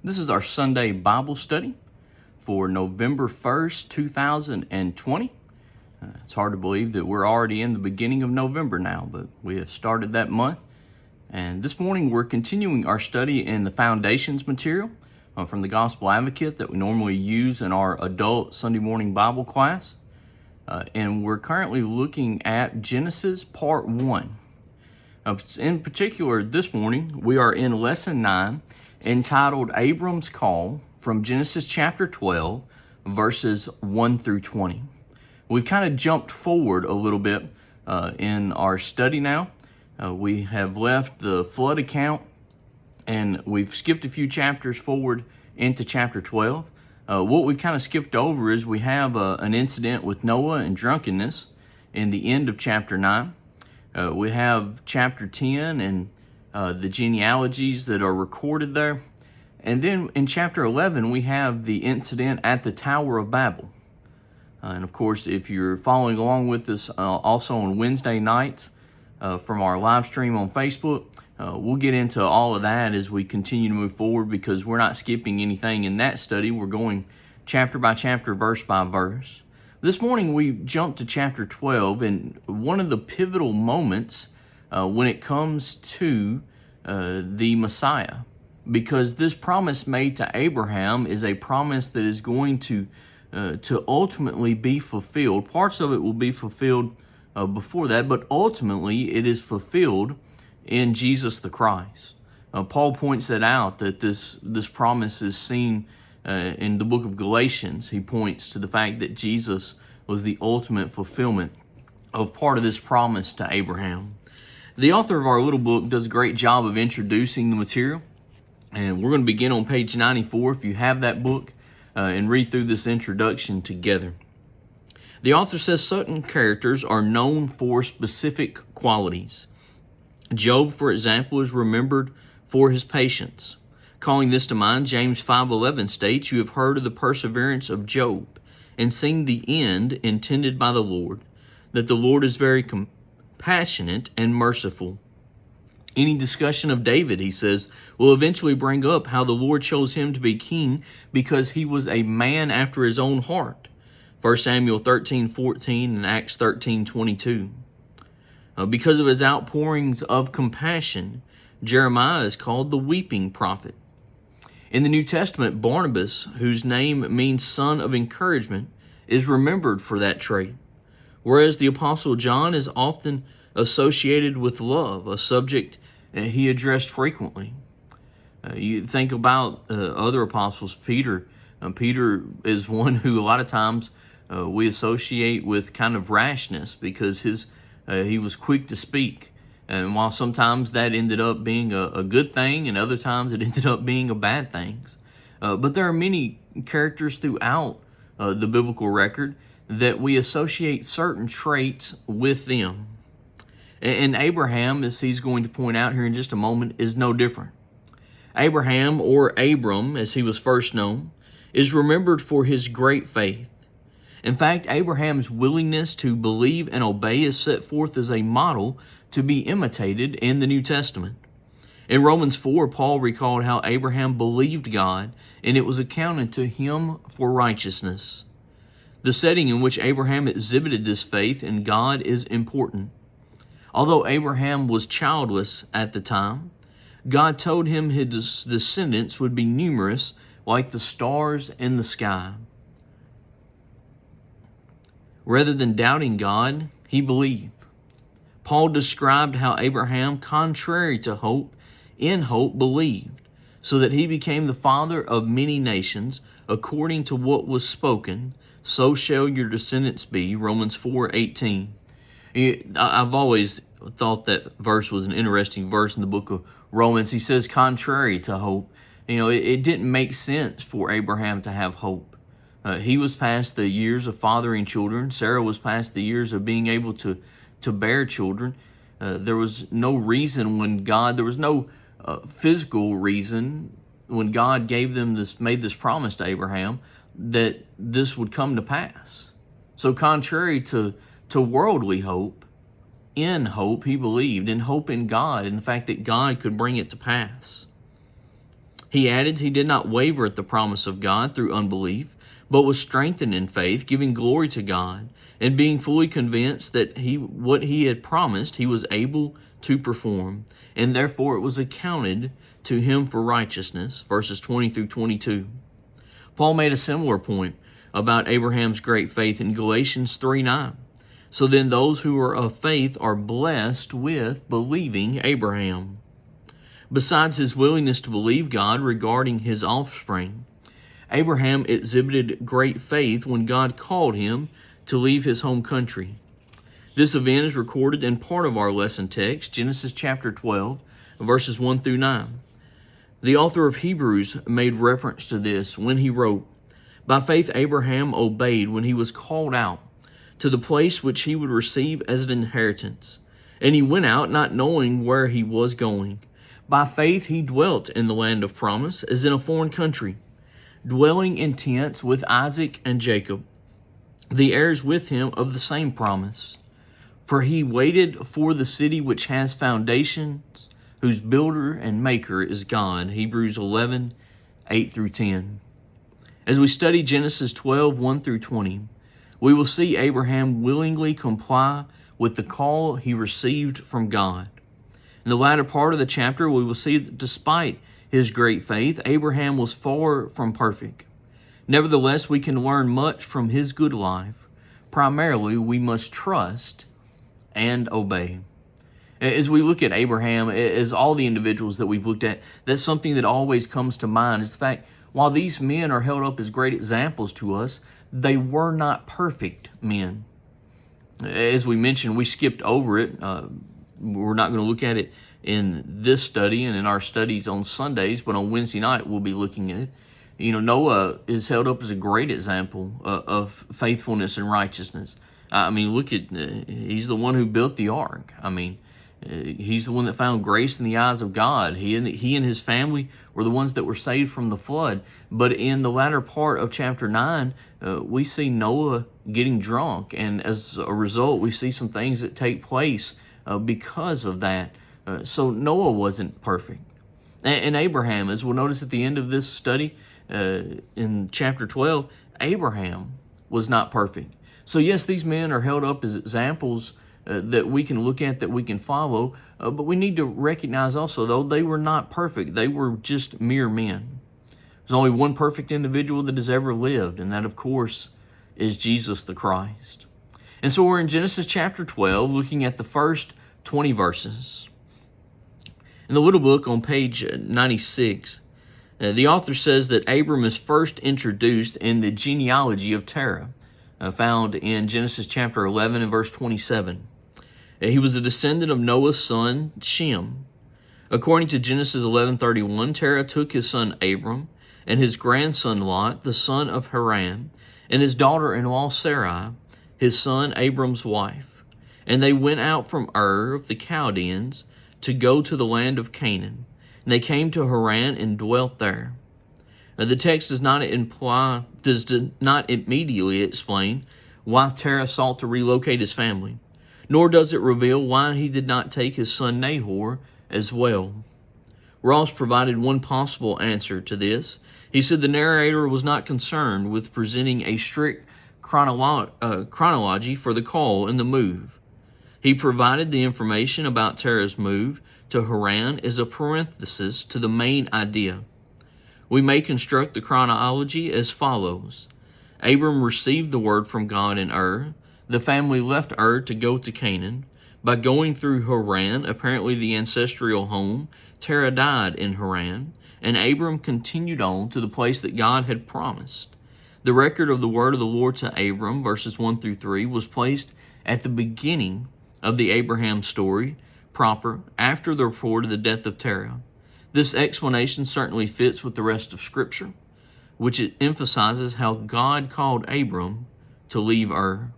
This is our Sunday Bible study for November 1st, 2020. It's hard to believe that we're already in the beginning of November now, but we have started that month. And this morning we're continuing our study in the Foundations material from the Gospel Advocate that we normally use in our adult Sunday morning Bible class. And we're currently looking at Genesis Part 1. In particular, this morning we are in Lesson 9, entitled Abram's Call, from Genesis chapter 12, verses 1 through 20. We've kind of jumped forward a little bit in our study now. We have left the flood account and we've skipped a few chapters forward into chapter 12. What we've kind of skipped over is we have an incident with Noah and drunkenness in the end of chapter 9. We have chapter 10 and the genealogies that are recorded there. And then in chapter 11, we have the incident at the Tower of Babel. And of course, if you're following along with us also on Wednesday nights from our live stream on Facebook, we'll get into all of that as we continue to move forward, because we're not skipping anything in that study. We're going chapter by chapter, verse by verse. This morning, we jumped to chapter 12, and one of the pivotal moments when it comes to the Messiah, because this promise made to Abraham is a promise that is going to ultimately be fulfilled. Parts of it will be fulfilled before that, but ultimately it is fulfilled in Jesus the Christ. Paul points that out, that this promise is seen in the book of Galatians. He points to the fact that Jesus was the ultimate fulfillment of part of this promise to Abraham. The author of our little book does a great job of introducing the material, and we're going to begin on page 94 if you have that book, and read through this introduction together. The author says certain characters are known for specific qualities. Job, for example, is remembered for his patience. Calling this to mind, James 5:11 states, "You have heard of the perseverance of Job, and seen the end intended by the Lord, that the Lord is very compassionate and merciful." Any discussion of David, he says, will eventually bring up how the Lord chose him to be king because he was a man after his own heart. 1 Samuel 13:14 and Acts 13:22. Because of his outpourings of compassion, Jeremiah is called the weeping prophet. In the New Testament, Barnabas, whose name means son of encouragement, is remembered for that trait, whereas the Apostle John is often associated with love, a subject he addressed frequently. You think about other apostles. Peter is one who a lot of times we associate with kind of rashness, because he was quick to speak. And while sometimes that ended up being a good thing, and other times it ended up being a bad thing. But there are many characters throughout the biblical record that we associate certain traits with them. And Abraham, as he's going to point out here in just a moment, is no different. Abraham, or Abram, as he was first known, is remembered for his great faith. In fact, Abraham's willingness to believe and obey is set forth as a model to be imitated in the New Testament. In Romans 4, Paul recalled how Abraham believed God, and it was accounted to him for righteousness. The setting in which Abraham exhibited this faith in God is important. Although Abraham was childless at the time, God told him his descendants would be numerous like the stars in the sky. Rather than doubting God, he believed. Paul described how Abraham, contrary to hope, in hope believed, so that he became the father of many nations, according to what was spoken, so shall your descendants be, Romans 4:18. I've always thought that verse was an interesting verse in the book of Romans. He says, contrary to hope. It didn't make sense for Abraham to have hope. He was past the years of fathering children. Sarah was past the years of being able to bear children. There was no reason there was no physical reason when God made this promise to Abraham, that this would come to pass. So contrary to worldly hope, in hope he believed, in hope in God, and the fact that God could bring it to pass. He added he did not waver at the promise of God through unbelief, but was strengthened in faith, giving glory to God, and being fully convinced that what he had promised he was able to perform, and therefore it was accounted to him for righteousness, verses 20 through 22. Paul made a similar point about Abraham's great faith in Galatians 3:9. So then those who are of faith are blessed with believing Abraham. Besides his willingness to believe God regarding his offspring, Abraham exhibited great faith when God called him to leave his home country. This event is recorded in part of our lesson text, Genesis chapter 12, verses 1 through 9. The author of Hebrews made reference to this when he wrote, "By faith Abraham obeyed when he was called out to the place which he would receive as an inheritance. And he went out not knowing where he was going. By faith he dwelt in the land of promise as in a foreign country, dwelling in tents with Isaac and Jacob, the heirs with him of the same promise. For he waited for the city which has foundations, whose builder and maker is God." Hebrews 11, 8 through 10. As we study Genesis 12, 1 through 20, we will see Abraham willingly comply with the call he received from God. In the latter part of the chapter, we will see that despite his great faith, Abraham was far from perfect. Nevertheless, we can learn much from his good life. Primarily, we must trust and obey. As we look at Abraham, as all the individuals that we've looked at, that's something that always comes to mind is the fact, while these men are held up as great examples to us, they were not perfect men. As we mentioned, we skipped over it. We're not going to look at it in this study and in our studies on Sundays, but on Wednesday night we'll be looking at it. Noah is held up as a great example of faithfulness and righteousness. Look at, he's the one who built the ark. He's the one that found grace in the eyes of God. He and his family were the ones that were saved from the flood. But in the latter part of chapter 9, we see Noah getting drunk. And as a result, we see some things that take place because of that. So Noah wasn't perfect. And Abraham, as we'll notice at the end of this study in chapter 12, Abraham was not perfect. So yes, these men are held up as examples that we can look at, that we can follow, but we need to recognize also, though, they were not perfect. They were just mere men. There's only one perfect individual that has ever lived, and that, of course, is Jesus the Christ. And so we're in Genesis chapter 12, looking at the first 20 verses. In the little book on page 96, the author says that Abram is first introduced in the genealogy of Terah, found in Genesis chapter 11 and verse 27. He was a descendant of Noah's son, Shem. According to Genesis 11:31, Terah took his son Abram and his grandson Lot, the son of Haran, and his daughter-in-law Sarai, his son Abram's wife. And they went out from Ur of the Chaldeans to go to the land of Canaan. And they came to Haran and dwelt there. Now, the text does not immediately explain why Terah sought to relocate his family, nor does it reveal why he did not take his son Nahor as well. Ross provided one possible answer to this. He said the narrator was not concerned with presenting a strict chronology for the call and the move. He provided the information about Terah's move to Haran as a parenthesis to the main idea. We may construct the chronology as follows. Abram received the word from God in Ur. The family left Ur to go to Canaan. By going through Haran, apparently the ancestral home, Terah died in Haran, and Abram continued on to the place that God had promised. The record of the word of the Lord to Abram, verses 1 through 3, was placed at the beginning of the Abraham story proper, after the report of the death of Terah. This explanation certainly fits with the rest of Scripture, which it emphasizes how God called Abram to leave Ur.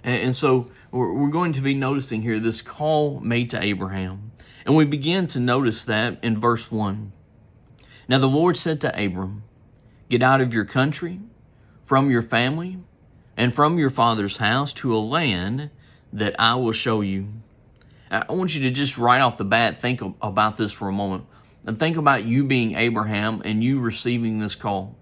And so we're going to be noticing here this call made to Abraham. And we begin to notice that in verse 1. Now the Lord said to Abram, "Get out of your country, from your family, and from your father's house to a land that I will show you." I want you to just right off the bat think about this for a moment. And think about you being Abraham and you receiving this call.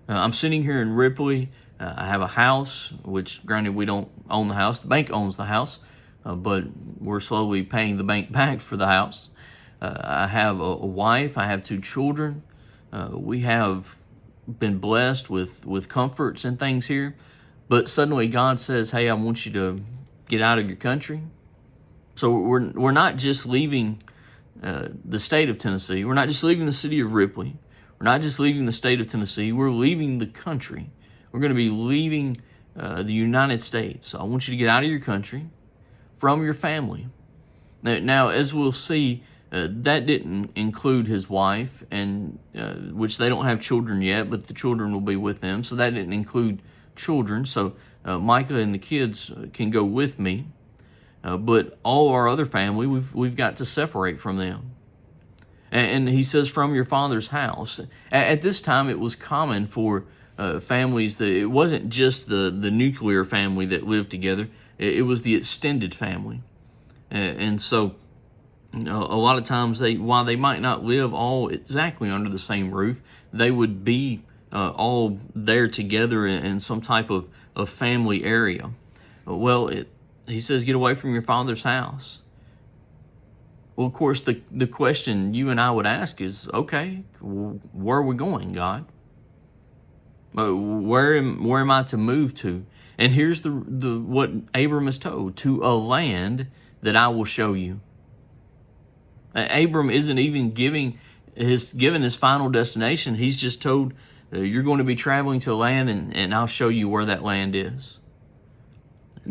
I'm sitting here in Ripley. I have a house, which granted we don't own the house. The bank owns the house, but we're slowly paying the bank back for the house. I have a wife. I have 2 children. We have been blessed with comforts and things here. But suddenly God says, hey, I want you to get out of your country. So we're not just leaving the state of Tennessee. We're not just leaving the city of Ripley. We're not just leaving the state of Tennessee. We're leaving the country. We're going to be leaving the United States. So I want you to get out of your country, from your family. Now, as we'll see, that didn't include his wife, and which they don't have children yet, but the children will be with them. So that didn't include children. So Micah and the kids can go with me. But all our other family, we've got to separate from them. And he says, from your father's house. At this time, it was common for families that it wasn't just the nuclear family that lived together. It was the extended family. And so a lot of times, while they might not live all exactly under the same roof, they would be all there together in some type of family area. Well, he says, get away from your father's house. Well, of course, the question you and I would ask is, okay, where are we going, God? Where am I to move to? And here's the what Abram is told: to a land that I will show you. Abram isn't even given his final destination. He's just told, you're going to be traveling to a land, and I'll show you where that land is.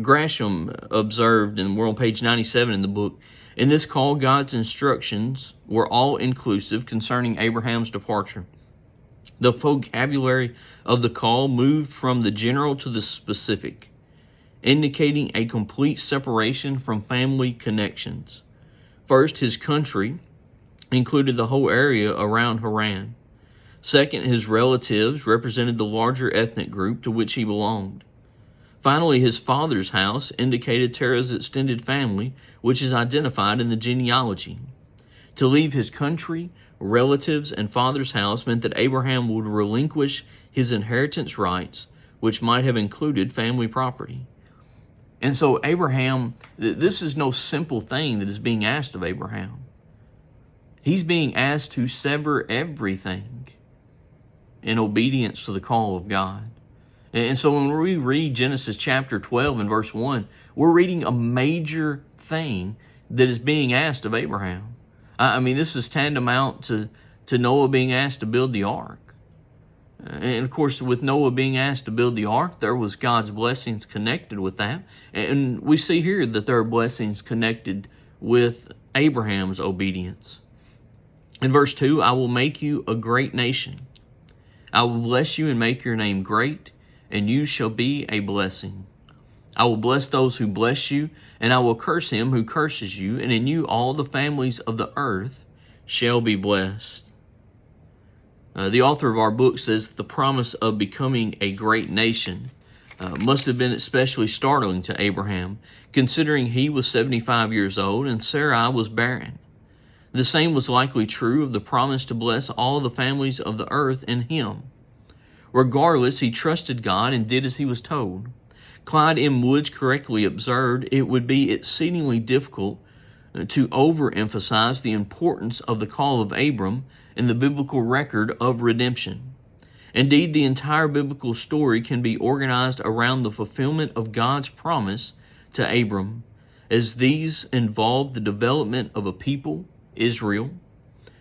Gresham observed, and we're on page 97 in the book, in this call, God's instructions were all inclusive concerning Abraham's departure. The vocabulary of the call moved from the general to the specific, indicating a complete separation from family connections. First, his country included the whole area around Haran. Second, his relatives represented the larger ethnic group to which he belonged. Finally, his father's house indicated Terah's extended family, which is identified in the genealogy. To leave his country, relatives, and father's house meant that Abraham would relinquish his inheritance rights, which might have included family property. And so Abraham, this is no simple thing that is being asked of Abraham. He's being asked to sever everything in obedience to the call of God. And so when we read Genesis chapter 12 and verse 1, we're reading a major thing that is being asked of Abraham. I mean, this is tantamount to Noah being asked to build the ark. And of course, with Noah being asked to build the ark, there was God's blessings connected with that. And we see here that there are blessings connected with Abraham's obedience. In verse 2, I will make you a great nation. I will bless you and make your name great, and you shall be a blessing. I will bless those who bless you, and I will curse him who curses you, and in you all the families of the earth shall be blessed. The author of our book says the promise of becoming a great nation must have been especially startling to Abraham, considering he was 75 years old and Sarai was barren. The same was likely true of the promise to bless all the families of the earth in him. Regardless, he trusted God and did as he was told. Clyde M. Woods correctly observed it would be exceedingly difficult to overemphasize the importance of the call of Abram in the biblical record of redemption. Indeed, the entire biblical story can be organized around the fulfillment of God's promise to Abram, as these involve the development of a people, Israel,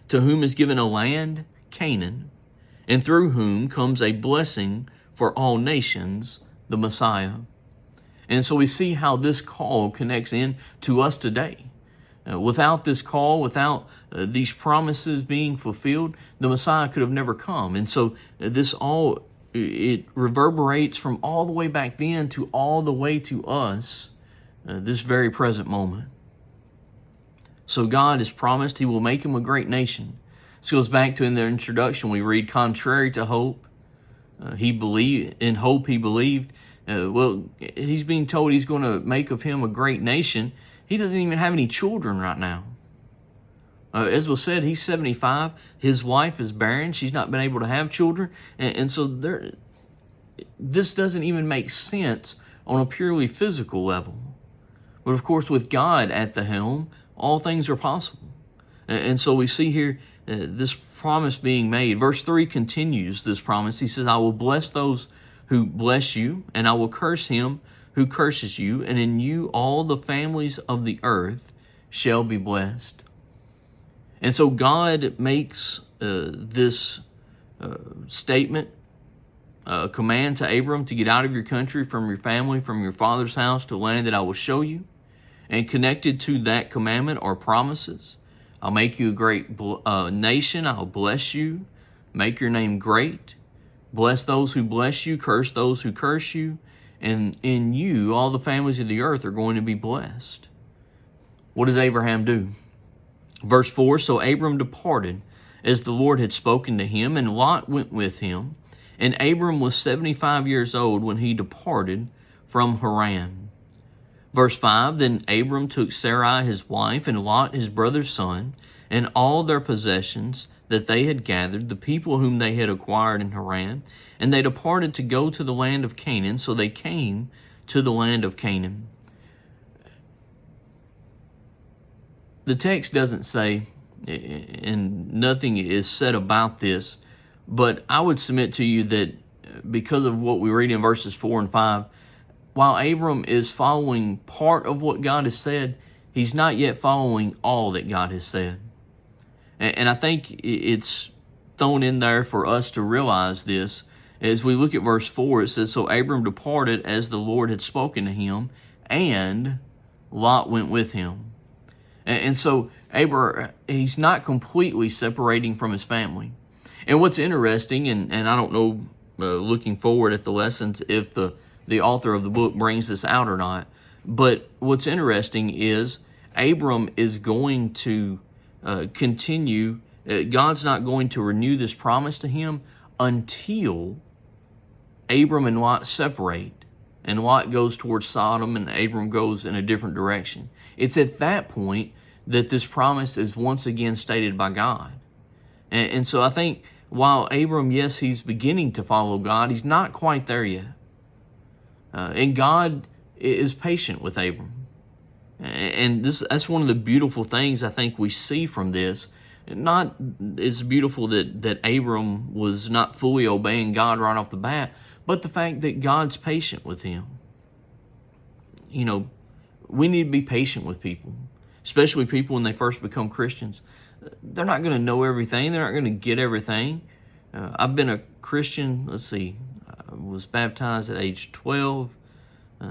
to whom is given a land, Canaan, and through whom comes a blessing for all nations, the Messiah. And so we see how this call connects in to us today. Without this call, without these promises being fulfilled, the Messiah could have never come. And so it reverberates from all the way back then to all the way to us, this very present moment. So God has promised he will make him a great nation. This goes back to in the introduction, we read, contrary to hope, he believed. Well, he's being told he's going to make of him a great nation. He doesn't even have any children right now. As was said, he's 75. His wife is barren. She's not been able to have children. And so this doesn't even make sense on a purely physical level. But of course, with God at the helm, all things are possible. And so we see here this promise being made. Verse 3 continues this promise. He says, I will bless those who bless you, and I will curse him who curses you, and in you all the families of the earth shall be blessed. And so God makes this statement, a command to Abram to get out of your country, from your family, from your father's house, to land that I will show you. And connected to that commandment are promises. I'll make you a great nation. I'll bless you, make your name great. Bless those who bless you, curse those who curse you. And in you, all the families of the earth are going to be blessed. What does Abraham do? Verse 4, so Abram departed as the Lord had spoken to him, and Lot went with him. And Abram was 75 years old when he departed from Haran. Verse 5, then Abram took Sarai his wife, and Lot his brother's son, and all their possessions that they had gathered, the people whom they had acquired in Haran, and they departed to go to the land of Canaan. So they came to the land of Canaan. The text doesn't say, and nothing is said about this, but I would submit to you that because of what we read in verses 4 and 5, while Abram is following part of what God has said, he's not yet following all that God has said. And I think it's thrown in there for us to realize this. As we look at verse 4, it says, so Abram departed as the Lord had spoken to him, and Lot went with him. And so Abram, he's not completely separating from his family. And what's interesting, and I don't know, looking forward at the lessons, if the author of the book brings this out or not, but what's interesting is Abram is going to continue. God's not going to renew this promise to him until Abram and Lot separate, and Lot goes towards Sodom and Abram goes in a different direction. It's at that point that this promise is once again stated by God. And so I think while Abram, yes, he's beginning to follow God, he's not quite there yet. And God is patient with Abram. And that's one of the beautiful things I think we see from this. Not it's beautiful that Abram was not fully obeying God right off the bat, but the fact that God's patient with him. You know, we need to be patient with people, especially people when they first become Christians. They're not going to know everything. They're not going to get everything. I've been a Christian, I was baptized at age 12,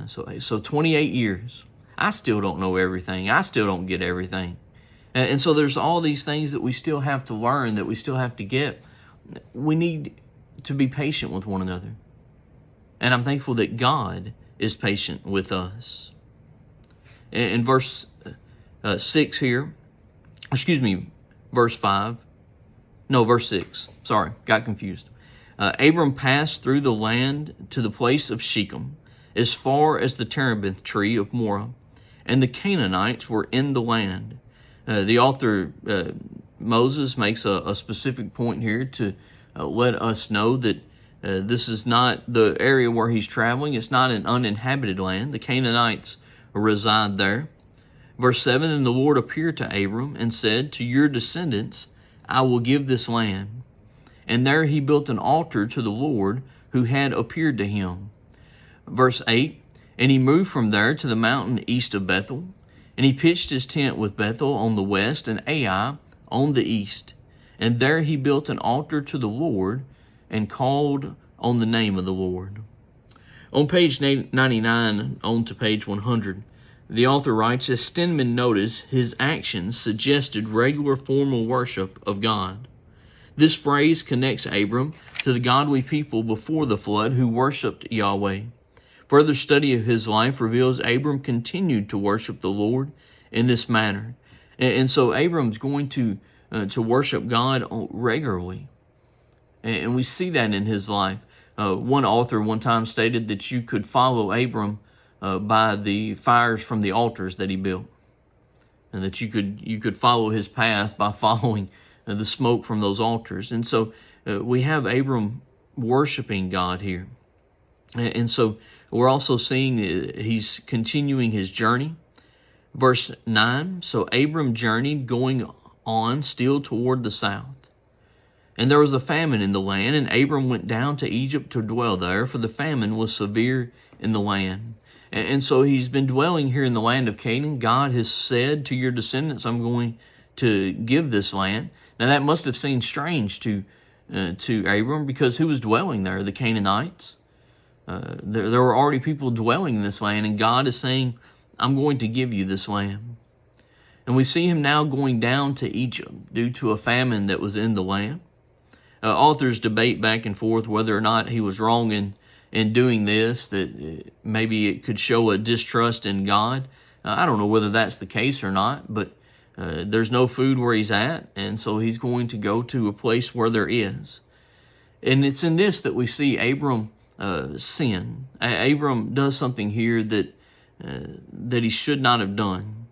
so 28 years. I still don't know everything. I still don't get everything. And so there's all these things that we still have to learn, that we still have to get. We need to be patient with one another. And I'm thankful that God is patient with us. In verse 6 here, verse 5. No, verse 6. Sorry, got confused. Abram passed through the land to the place of Shechem, as far as the terebinth tree of Moreh, and the Canaanites were in the land. The author, Moses, makes a specific point here to let us know that this is not the area where he's traveling. It's not an uninhabited land. The Canaanites reside there. Verse 7, then the Lord appeared to Abram and said, to your descendants I will give this land. And there he built an altar to the Lord who had appeared to him. Verse 8, and he moved from there to the mountain east of Bethel, and he pitched his tent with Bethel on the west and Ai on the east. And there he built an altar to the Lord and called on the name of the Lord. On page 99, on to page 100, the author writes, as Stedman noticed, his actions suggested regular formal worship of God. This phrase connects Abram to the godly people before the flood who worshiped Yahweh. Further study of his life reveals Abram continued to worship the Lord in this manner. And so Abram's going to worship God regularly. And we see that in his life. One author one time stated that you could follow Abram by the fires from the altars that he built. and that you could follow his path by following the smoke from those altars. And so we have Abram worshiping God here. And so we're also seeing he's continuing his journey. Verse 9, so Abram journeyed going on still toward the south. And there was a famine in the land, and Abram went down to Egypt to dwell there, for the famine was severe in the land. And so he's been dwelling here in the land of Canaan. God has said to your descendants, I'm going to give this land. Now that must have seemed strange to Abram, because who was dwelling there? The Canaanites. There were already people dwelling in this land, and God is saying, I'm going to give you this land. And we see him now going down to Egypt due to a famine that was in the land. Authors debate back and forth whether or not he was wrong in doing this, that maybe it could show a distrust in God. I don't know whether that's the case or not, but there's no food where he's at, and so he's going to go to a place where there is. And it's in this that we see Abram sin. Abram does something here that he should not have done.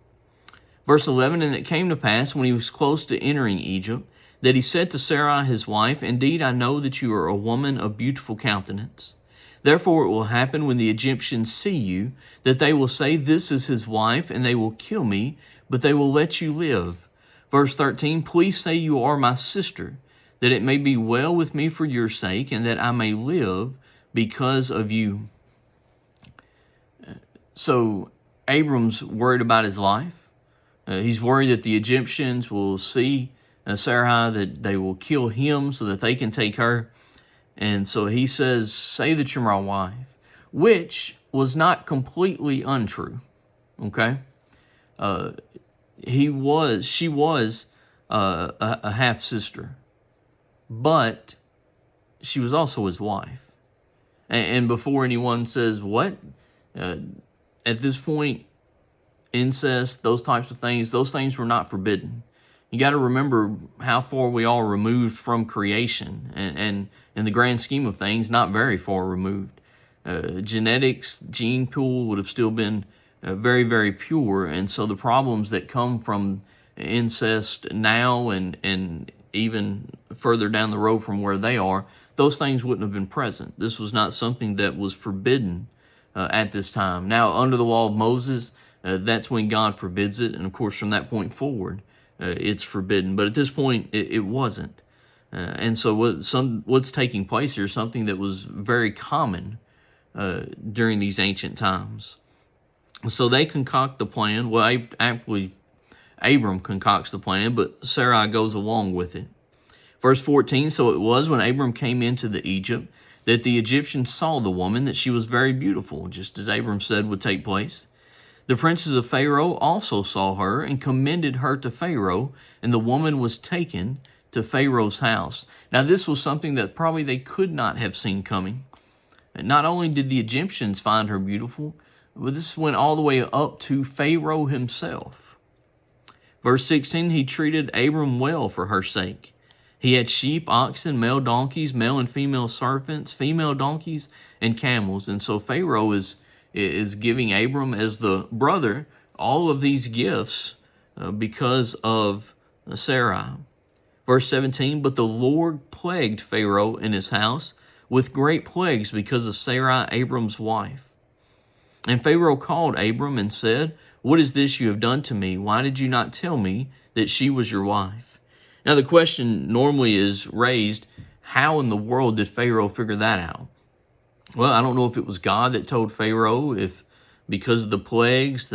Verse 11, and it came to pass when he was close to entering Egypt, that he said to Sarai his wife, indeed I know that you are a woman of beautiful countenance. Therefore it will happen when the Egyptians see you, that they will say, this is his wife, and they will kill me, but they will let you live. Verse 13, please say you are my sister, that it may be well with me for your sake, and that I may live because of you. So Abram's worried about his life. He's worried that the Egyptians will see Sarai, that they will kill him so that they can take her. And so he says, say that you're my wife, which was not completely untrue. Okay. She was a half-sister, but she was also his wife. And before anyone says, what? At this point, incest, those types of things, those things were not forbidden. You got to remember how far we are removed from creation, and in the grand scheme of things, not very far removed. Genetics, gene pool would have still been very, very pure, and so the problems that come from incest now and even further down the road from where they are, those things wouldn't have been present. This was not something that was forbidden at this time. Now, under the law of Moses, that's when God forbids it, and of course from that point forward, it's forbidden. But at this point, it wasn't. And so what's taking place here is something that was very common during these ancient times. So they concoct the plan. Well, actually, Abram concocts the plan, but Sarai goes along with it. Verse 14, so it was when Abram came into the Egypt that the Egyptians saw the woman, that she was very beautiful, just as Abram said would take place. The princes of Pharaoh also saw her and commended her to Pharaoh, and the woman was taken to Pharaoh's house. Now, this was something that probably they could not have seen coming. Not only did the Egyptians find her beautiful, but this went all the way up to Pharaoh himself. Verse 16, he treated Abram well for her sake. He had sheep, oxen, male donkeys, male and female servants, female donkeys, and camels. And so Pharaoh is giving Abram, as the brother, all of these gifts because of Sarai. Verse 17, but the Lord plagued Pharaoh and his house with great plagues because of Sarai, Abram's wife. And Pharaoh called Abram and said, what is this you have done to me? Why did you not tell me that she was your wife? Now the question normally is raised, how in the world did Pharaoh figure that out? Well, I don't know if it was God that told Pharaoh, if because of the plagues,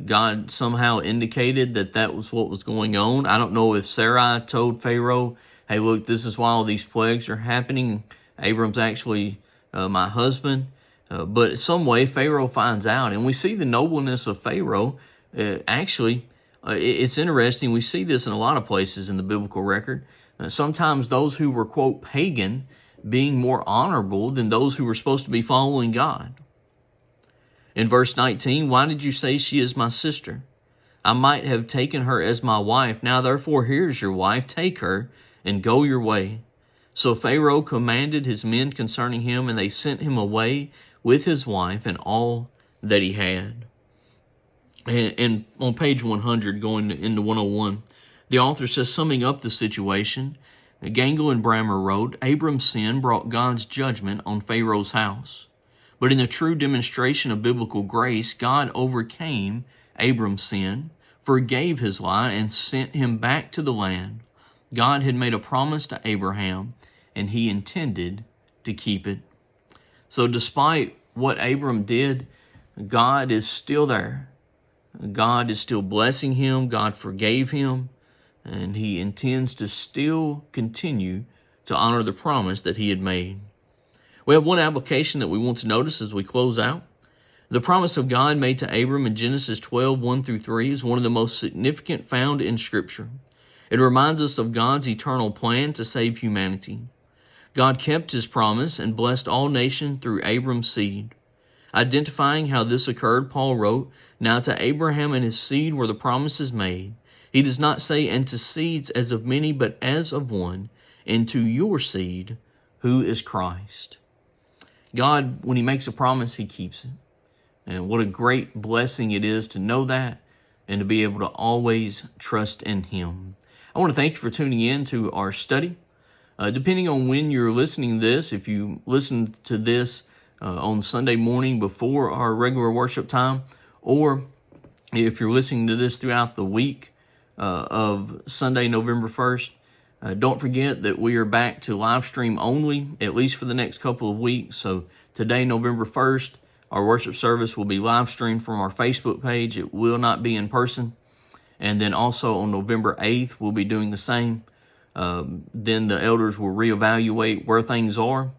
God somehow indicated that was what was going on. I don't know if Sarai told Pharaoh, hey, look, this is why all these plagues are happening. Abram's actually my husband. But some way Pharaoh finds out. And we see the nobleness of Pharaoh. It's interesting. We see this in a lot of places in the biblical record. Sometimes those who were, quote, pagan, being more honorable than those who were supposed to be following God. In verse 19, why did you say she is my sister? I might have taken her as my wife. Now therefore here is your wife. Take her and go your way. So Pharaoh commanded his men concerning him, and they sent him away with his wife and all that he had. And on page 100, going into 101, the author says, summing up the situation, Gangle and Brammer wrote, Abram's sin brought God's judgment on Pharaoh's house. But in a true demonstration of biblical grace, God overcame Abram's sin, forgave his lie, and sent him back to the land. God had made a promise to Abraham, and he intended to keep it. So despite what Abram did, God is still there. God is still blessing him. God forgave him, and he intends to still continue to honor the promise that he had made. We have one application that we want to notice as we close out. The promise of God made to Abram in Genesis 12, 1 through 3 is one of the most significant found in Scripture. It reminds us of God's eternal plan to save humanity. God kept his promise and blessed all nations through Abram's seed. Identifying how this occurred, Paul wrote, Now to Abraham and his seed were the promises made. He does not say, and to seeds as of many, but as of one, and to your seed, who is Christ. God, when he makes a promise, he keeps it. And what a great blessing it is to know that and to be able to always trust in him. I want to thank you for tuning in to our study. Depending on when you're listening to this, if you listen to this on Sunday morning before our regular worship time, or if you're listening to this throughout the week of Sunday, November 1st, don't forget that we are back to live stream only, at least for the next couple of weeks. So today, November 1st, our worship service will be live streamed from our Facebook page. It will not be in person. And then also on November 8th, we'll be doing the same. Then the elders will reevaluate where things are.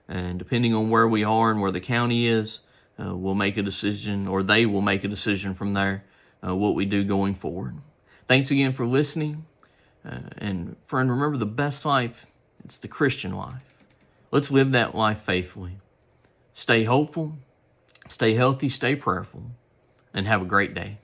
And depending on where we are and where the county is, we'll make a decision, or they will make a decision from there, what we do going forward. Thanks again for listening. And friend, remember, the best life, it's the Christian life. Let's live that life faithfully. Stay hopeful, stay healthy, stay prayerful, and have a great day.